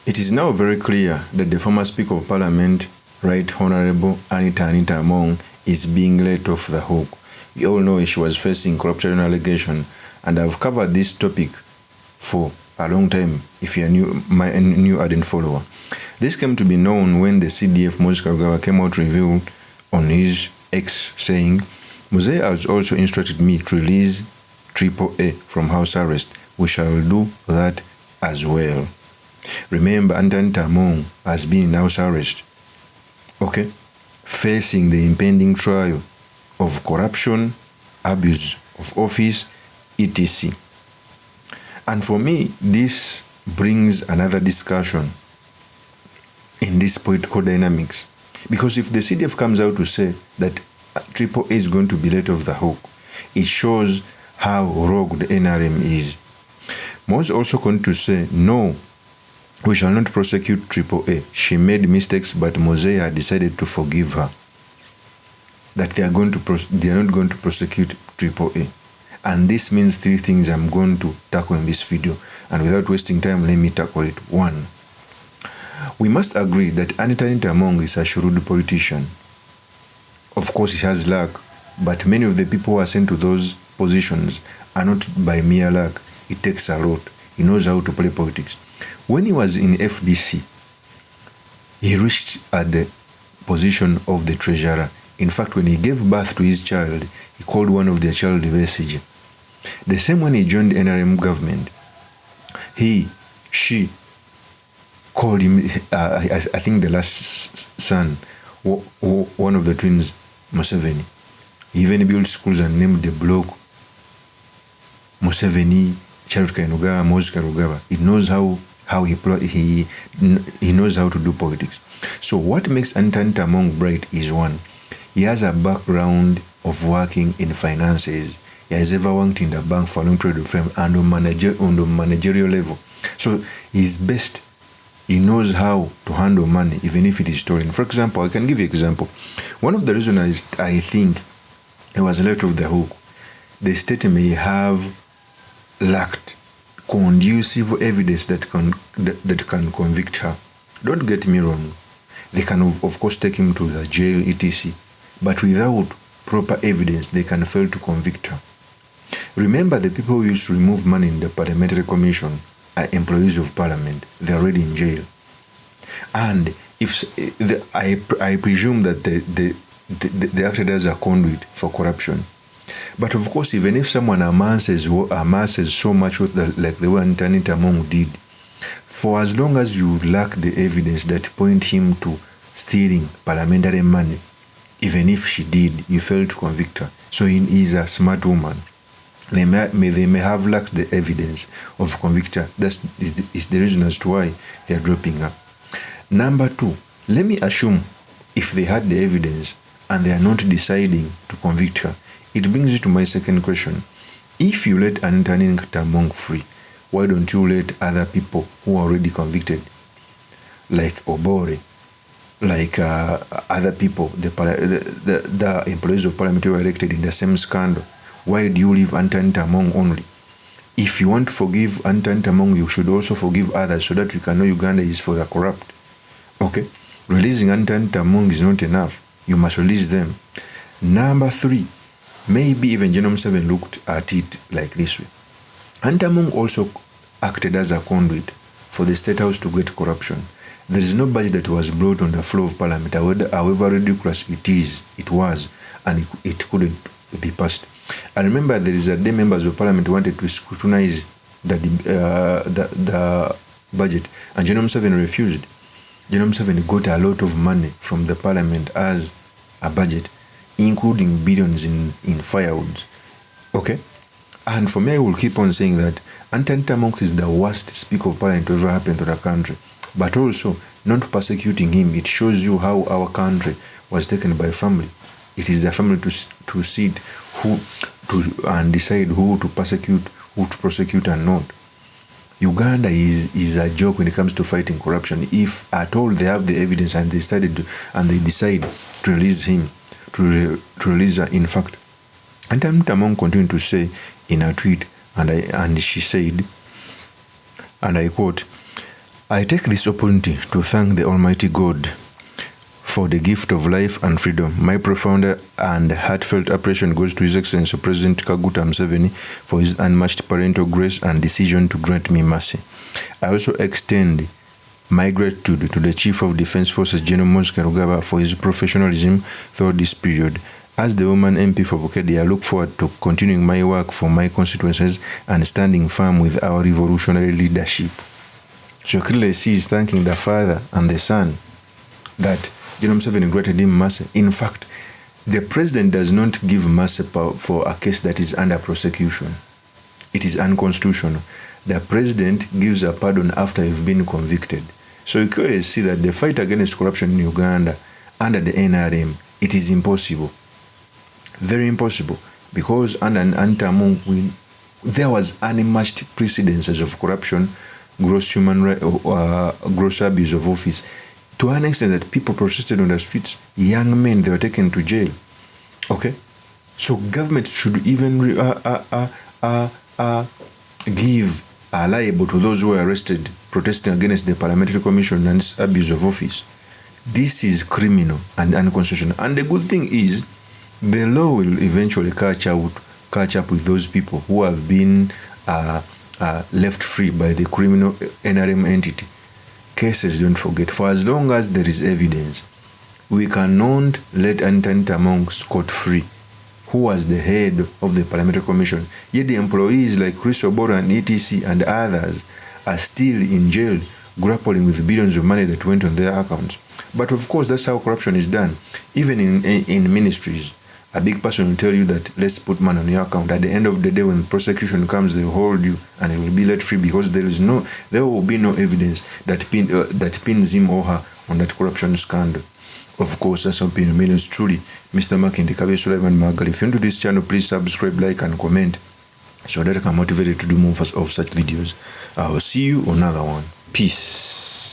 It is now very clear that the former Speaker of Parliament, Right Honourable Anita Among, is being let off the hook. We all know she was facing corruption allegation, and I've covered this topic for a long time if you're my new ardent follower. This came to be known when the CDF MUHOOZI Kairugarra came out to reveal on his X saying, "Muze has also instructed me to release AAA from house arrest. We shall do that as well." Remember, Anita Among has been in house arrest, okay, facing the impending trial of corruption, abuse of office, etc. And for me, this brings another discussion in this political dynamics. Because if the CDF comes out to say that AAA is going to be let off the hook, it shows how rogue the NRM is. MUHOOZI also going to say, no, we shall not prosecute AAA. She made mistakes, but MUHOOZI had decided to forgive her. That they are not going to prosecute AAA. And this means three things I'm going to tackle in this video. And without wasting time, let me tackle it. 1. We must agree that Anita Among is a shrewd politician. Of course, he has luck, but many of the people who are sent to those positions are not by mere luck. It takes a lot. He knows how to play politics. When he was in FDC, he reached at the position of the treasurer. In fact, when he gave birth to his child, he called one of their child releaese. The same when he joined NRM government, she called him, I think the last son, one of the twins, Museveni. He even built schools and named the block Museveni, Charles Kairugarra, MUHOOZI Kairugarra. He knows how he knows how to do politics. So what makes Anita Among bright is 1. He has a background of working in finances. He has ever worked in the bank for a long period of time and on the managerial level. So he's best. He knows how to handle money, even if it is stolen. For example, I can give you an example. One of the reasons I think he was let off the hook, the state may have lacked conducive evidence that can convict her. Don't get me wrong. They can, of course, take him to the jail, etc. But without proper evidence, they can fail to convict her. Remember, the people who used to remove money in the Parliamentary Commission are employees of Parliament. They are already in jail. And if I presume that they acted as a conduit for corruption. But of course, even if someone amasses so much like the way Anita Among did, for as long as you lack the evidence that point him to stealing parliamentary money, even if she did, you fail to convict her. So he is a smart woman. They may have lacked the evidence of convict her. That is the reason as to why they are dropping her. Number 2, let me assume if they had the evidence and they are not deciding to convict her, it brings you to my second question. If you let Anita Among free, why don't you let other people who are already convicted, like Obore, like other people, the employees of Parliament who were elected in the same scandal? Why do you leave Anita Among only? If you want to forgive Anita Among, you should also forgive others so that we can know Uganda is for the corrupt. Okay? Releasing Anita Among is not enough. You must release them. Number 3, maybe even General Museveni looked at it like this way. Anita Among also acted as a conduit for the State House to get corruption. There is no budget that was brought on the floor of Parliament, however ridiculous it was, and it couldn't be passed. I remember there is a day members of Parliament wanted to scrutinize the budget, and General Museveni refused. General Museveni got a lot of money from the Parliament as a budget, including billions in firewoods. Okay? And for me, I will keep on saying that Anita Among is the worst Speaker of Parliament to ever happen to the country. But also, not persecuting him, it shows you how our country was taken by family. It is the family to sit and decide who to prosecute and not. Uganda is a joke when it comes to fighting corruption. If at all they have the evidence and they decide to release him, to release her, in fact, Anita Among continued to say in a tweet, and she said, and I quote, I take this opportunity to thank the Almighty God for the gift of life and freedom. My profound and heartfelt appreciation goes to His Excellency President Kaguta Museveni for his unmatched parental grace and decision to grant me mercy. I also extend my gratitude to the Chief of Defence Forces, General MUHOOZI Kainerugaba, for his professionalism throughout this period. As the woman MP for Bukedi, I look forward to continuing my work for my constituencies and standing firm with our revolutionary leadership. So clearly she is thanking the Father and the Son that General Museveni granted him mercy. In fact, the President does not give mercy for a case that is under prosecution. It is unconstitutional. The President gives a pardon after you've been convicted. So you clearly see that the fight against corruption in Uganda under the NRM, it is impossible. Very impossible. Because under Anita Among, there was unmatched precedences of corruption, gross gross abuse of office, to an extent that people protested on the streets. Young men, they were taken to jail. Okay? So government should even give a liable to those who were arrested protesting against the Parliamentary Commission and abuse of office. This is criminal and unconstitutional. And the good thing is, the law will eventually catch up with those people who have been left free by the criminal NRM entity. Cases, don't forget, for as long as there is evidence, we cannot let Anita Among scot-free, who was the head of the Parliamentary Commission. Yet the employees like Chris Oboro and ETC and others are still in jail, grappling with billions of money that went on their accounts. But of course, that's how corruption is done. Even in ministries, a big person will tell you that let's put money on your account. At the end of the day, when prosecution comes, they will hold you and you will be let free because there will be no evidence that pins him or her on that corruption scandal. Of course, that's some opinion millions truly. Mr. Makinde Kabe Sulaiman Magali. If you're into this channel, please subscribe, like, and comment so that I can motivate you to do more of such videos. I will see you on another one. Peace.